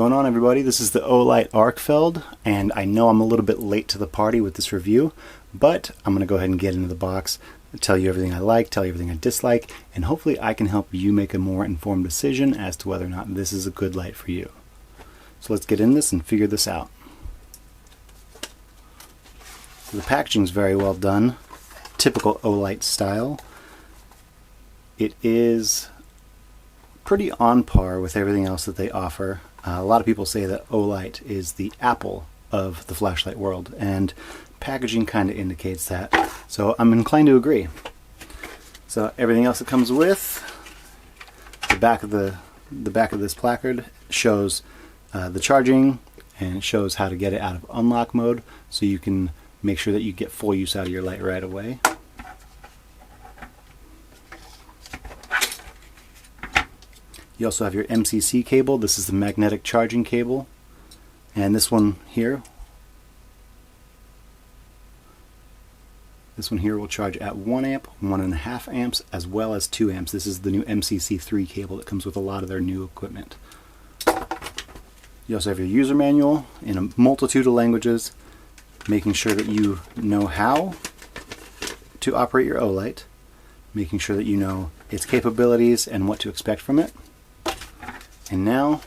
going on, everybody? This is the Olight Arkfeld, and I know I'm a little bit late to the party with this review, but I'm going to go ahead and get into the box, tell you everything I like, tell you everything I dislike, and hopefully I can help you make a more informed decision as to whether or not this is a good light for you. So let's get in this and figure this out. So the packaging is very well done, typical Olight style. It is pretty on par with everything else that they offer. A lot of people say that Olight is the Apple of the flashlight world, and packaging kind of indicates that. So I'm inclined to agree. So everything else that comes with the back of this placard shows the charging, and it shows how to get it out of unlock mode, so you can make sure that you get full use out of your light right away. You also have your MCC cable. This is the magnetic charging cable, and this one here will charge at 1 amp, 1.5 amps, as well as 2 amps. This is the new MCC3 cable that comes with a lot of their new equipment. You also have your user manual in a multitude of languages, making sure that you know how to operate your Olight, making sure that you know its capabilities and what to expect from it. And now,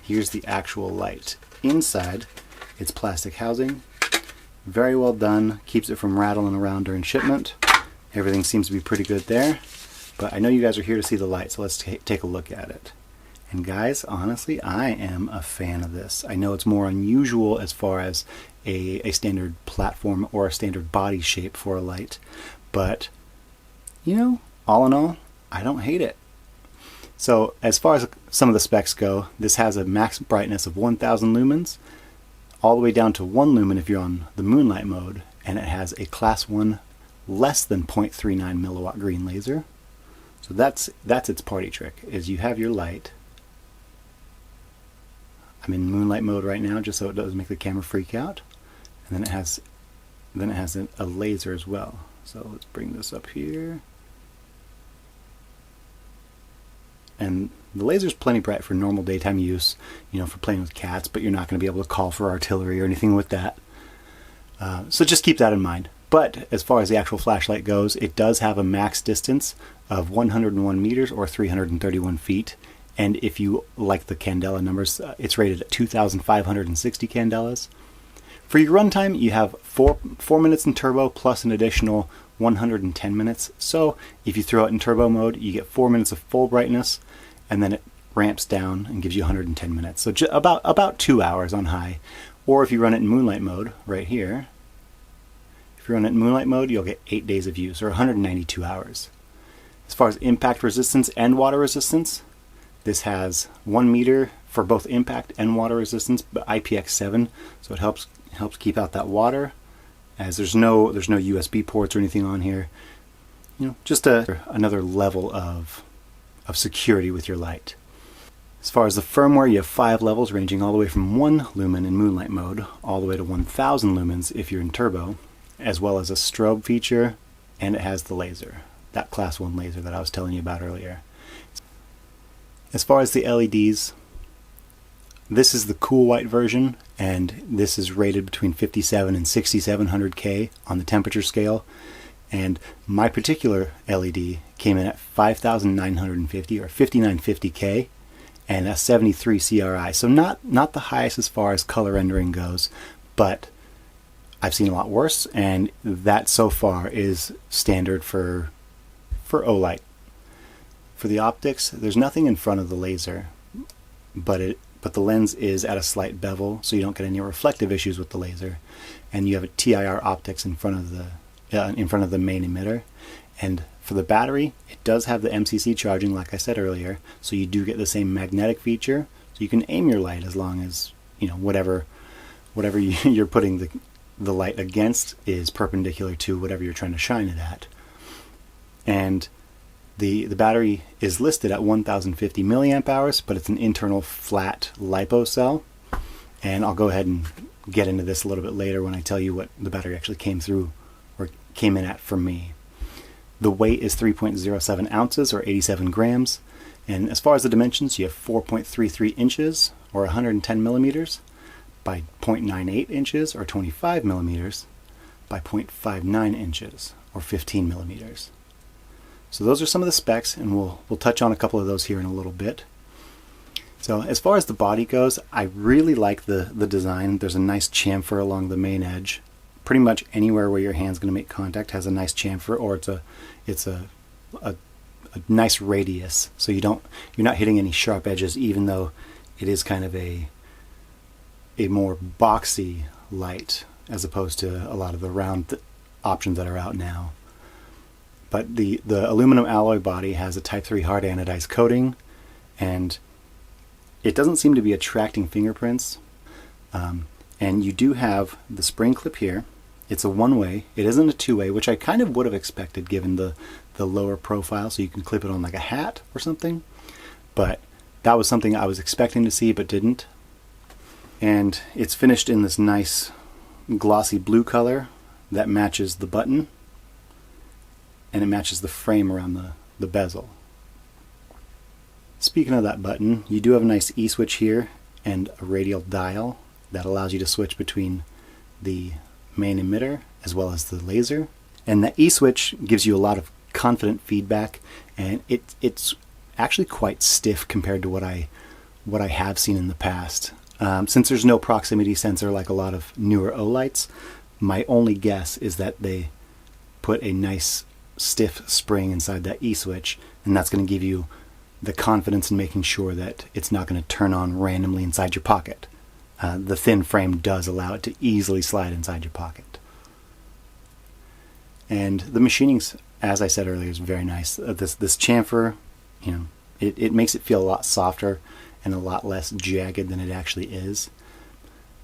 here's the actual light. Inside, it's plastic housing. Very well done. Keeps it from rattling around during shipment. Everything seems to be pretty good there. But I know you guys are here to see the light, so let's take a look at it. And guys, honestly, I am a fan of this. I know it's more unusual as far as a standard platform or a standard body shape for a light. But, you know, all in all, I don't hate it. So as far as some of the specs go, this has a max brightness of 1000 lumens, all the way down to 1 lumen if you're on the moonlight mode, and it has a class 1 less than 0.39 milliwatt green laser. So that's its party trick, is you have your light. I'm in moonlight mode right now just so it doesn't make the camera freak out, and then it has a laser as well. So let's bring this up here. And the laser's plenty bright for normal daytime use, you know, for playing with cats, but you're not going to be able to call for artillery or anything with that. So just keep that in mind. But as far as the actual flashlight goes, it does have a max distance of 101 meters or 331 feet. And if you like the candela numbers, it's rated at 2,560 candelas. For your runtime, you have 4 minutes in turbo plus an additional 110 minutes. So if you throw it in turbo mode, you get 4 minutes of full brightness, and then it ramps down and gives you 110 minutes. So about 2 hours on high. Or if you run it in moonlight mode, right here, if you run it in moonlight mode, you'll get 8 days of use, or 192 hours. As far as impact resistance and water resistance, this has 1 meter for both impact and water resistance, but IPX7, so it helps keep out that water, as there's no USB ports or anything on here. You know, just another level of security with your light. As far as the firmware, you have 5 levels ranging all the way from 1 lumen in moonlight mode all the way to 1000 lumens if you're in turbo, as well as a strobe feature, and it has the laser, that class 1 laser that I was telling you about earlier. As far as the LEDs, this is the cool white version, and this is rated between 57 and 6700 K on the temperature scale. And my particular LED came in at 5950 or 5950 K and a 73 CRI. So not the highest as far as color rendering goes, but I've seen a lot worse, and that so far is standard for Olight. For the optics, there's nothing in front of the laser, but the lens is at a slight bevel, so you don't get any reflective issues with the laser. And you have a TIR optics in front of the main emitter. And for the battery, it does have the MCC charging, like I said earlier, so you do get the same magnetic feature. So you can aim your light as long as, you know, whatever you're putting the light against is perpendicular to whatever you're trying to shine it at. And the battery is listed at 1050 milliamp hours, but it's an internal flat LiPo cell. And I'll go ahead and get into this a little bit later when I tell you what the battery actually came in at for me. The weight is 3.07 ounces or 87 grams, And as far as the dimensions, you have 4.33 inches or 110 millimeters by 0.98 inches or 25 millimeters by 0.59 inches or 15 millimeters. So those are some of the specs, and we'll touch on a couple of those here in a little bit. So as far as the body goes, I really like the design. There's a nice chamfer along the main edge. Pretty much anywhere where your hand's going to make contact has a nice chamfer, or it's a nice radius, so you're not hitting any sharp edges, even though it is kind of a more boxy light as opposed to a lot of the round options that are out now. But the aluminum alloy body has a Type 3 hard anodized coating, and it doesn't seem to be attracting fingerprints. And you do have the spring clip here. It's a one-way. It isn't a two-way, which I kind of would have expected given the lower profile, so you can clip it on like a hat or something. But that was something I was expecting to see but didn't. And it's finished in this nice glossy blue color that matches the button, and it matches the frame around the bezel. Speaking of that button, you do have a nice E-switch here and a radial dial that allows you to switch between the main emitter as well as the laser. And the E-switch gives you a lot of confident feedback, and it's actually quite stiff compared to what I have seen in the past. Since there's no proximity sensor like a lot of newer Olights, my only guess is that they put a nice stiff spring inside that E-switch, and that's going to give you the confidence in making sure that it's not going to turn on randomly inside your pocket. The thin frame does allow it to easily slide inside your pocket. And the machining, as I said earlier, is very nice. This chamfer, it makes it feel a lot softer and a lot less jagged than it actually is.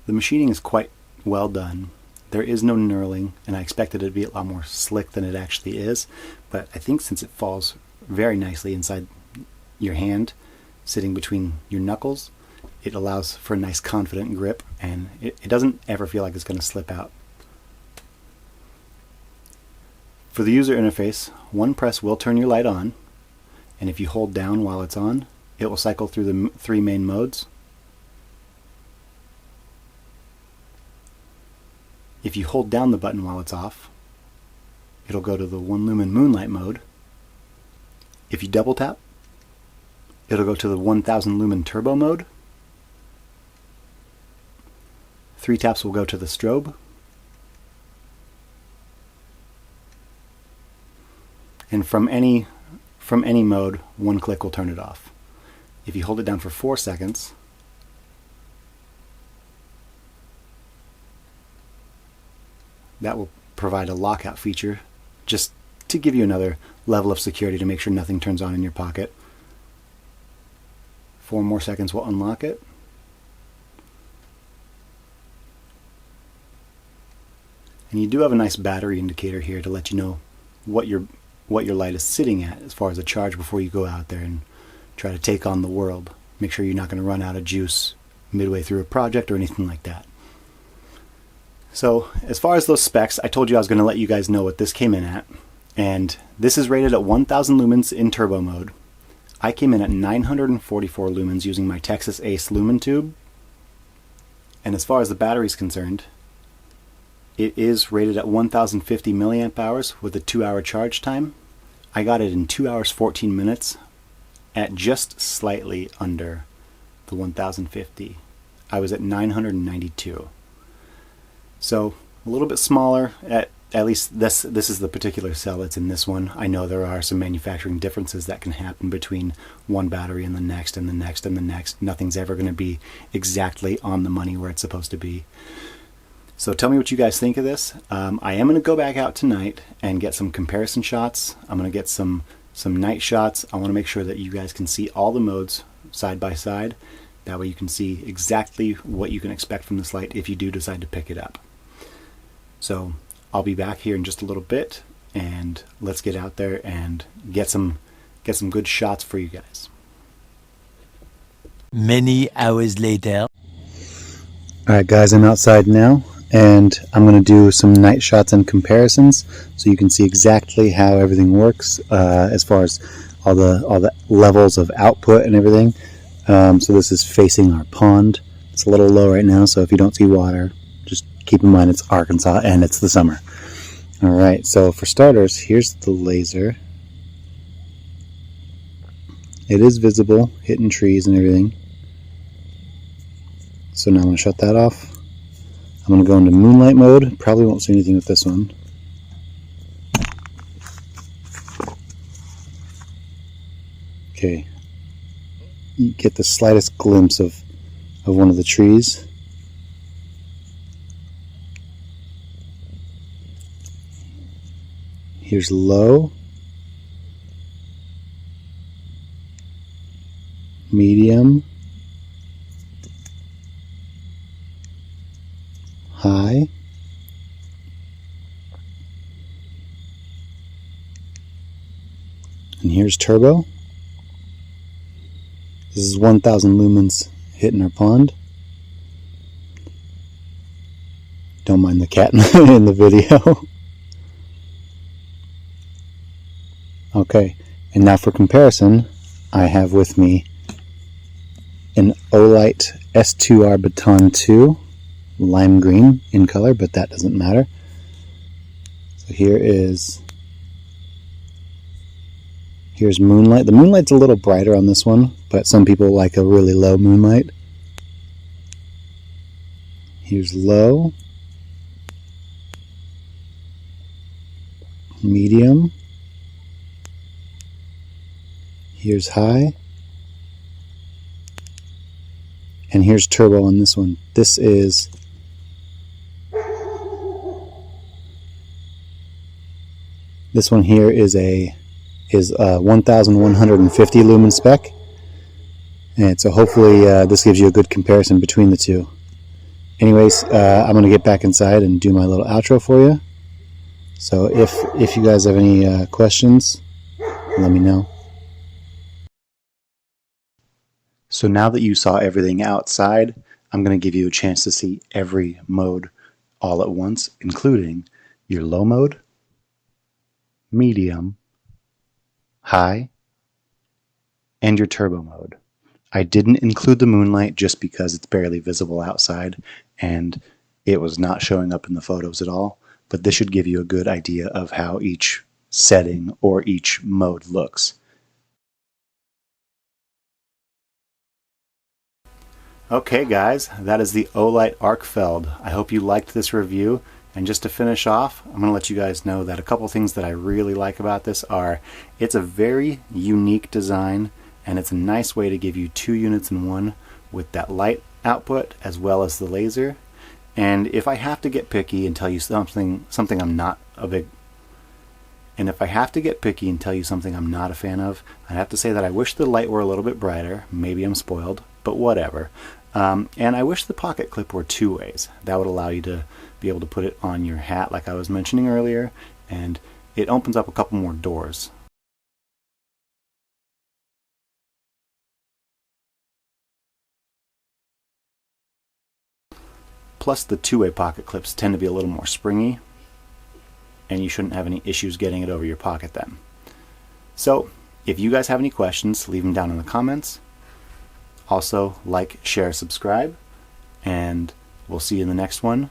The machining is quite well done. There is no knurling, and I expected it to be a lot more slick than it actually is, but I think since it falls very nicely inside your hand, sitting between your knuckles, it allows for a nice confident grip, and it doesn't ever feel like it's going to slip out. For the user interface, one press will turn your light on, and if you hold down while it's on, it will cycle through the three main modes. If you hold down the button while it's off, it'll go to the 1 lumen moonlight mode. If you double tap, it'll go to the 1000 lumen turbo mode. 3 taps will go to the strobe. And from any mode, 1 click will turn it off. If you hold it down for 4 seconds, that will provide a lockout feature just to give you another level of security to make sure nothing turns on in your pocket. 4 more seconds will unlock it. And you do have a nice battery indicator here to let you know what your light is sitting at as far as a charge before you go out there and try to take on the world. Make sure you're not going to run out of juice midway through a project or anything like that. So as far as those specs, I told you I was going to let you guys know what this came in at, and this is rated at 1000 lumens in turbo mode. I came in at 944 lumens using my Texas Ace lumen tube, and as far as the battery is concerned, it is rated at 1050 milliamp hours with a 2-hour charge time. I got it in 2 hours 14 minutes at just slightly under the 1050. I was at 992. So a little bit smaller, at least this is the particular cell that's in this one. I know there are some manufacturing differences that can happen between one battery and the next and the next and the next. Nothing's ever going to be exactly on the money where it's supposed to be. So tell me what you guys think of this. I am going to go back out tonight and get some comparison shots. I'm going to get some night shots. I want to make sure that you guys can see all the modes side by side. That way you can see exactly what you can expect from this light if you do decide to pick it up. So I'll be back here in just a little bit, and let's get out there and get some good shots for you guys. Many hours later. Alright guys, I'm outside now, and I'm going to do some night shots and comparisons so you can see exactly how everything works as far as all the levels of output and everything. So this is facing our pond. It's a little low right now, so if you don't see water, just keep in mind it's Arkansas and it's the summer. Alright, so for starters, here's the laser. It is visible, hitting trees and everything. So now I'm going to shut that off. I'm going to go into moonlight mode. Probably won't see anything with this one. Okay. You get the slightest glimpse of one of the trees. Here's low, medium, high, and here's turbo. This is 1,000 lumens hitting our pond. Don't mind the cat in the video. Okay, and now for comparison, I have with me an Olight S2R Baton 2, lime green in color, but that doesn't matter. So here's moonlight. The moonlight's a little brighter on this one, but some people like a really low moonlight. Here's low, medium, here's high, and here's turbo on this one. This one here is 1150 lumen spec, and so hopefully this gives you a good comparison between the two. Anyways, I'm going to get back inside and do my little outro for you. So if you guys have any questions, let me know. So now that you saw everything outside, I'm going to give you a chance to see every mode all at once, including your low mode, medium, high, and your turbo mode. I didn't include the moonlight just because it's barely visible outside and it was not showing up in the photos at all, but this should give you a good idea of how each setting or each mode looks. Okay guys, that is the Olight Arkfeld. I hope you liked this review, and just to finish off, I'm going to let you guys know that a couple things that I really like about this are it's a very unique design, and it's a nice way to give you 2 units in one with that light output as well as the laser. And if I have to get picky and tell you something I'm not a big if I have to get picky and tell you something I'm not a fan of, I'd have to say that I wish the light were a little bit brighter. Maybe I'm spoiled, but whatever. And I wish the pocket clip were 2 ways. That would allow you to be able to put it on your hat like I was mentioning earlier, and it opens up a couple more doors. Plus the 2-way pocket clips tend to be a little more springy, and you shouldn't have any issues getting it over your pocket then. So if you guys have any questions, leave them down in the comments. Also, like, share, subscribe, and we'll see you in the next one.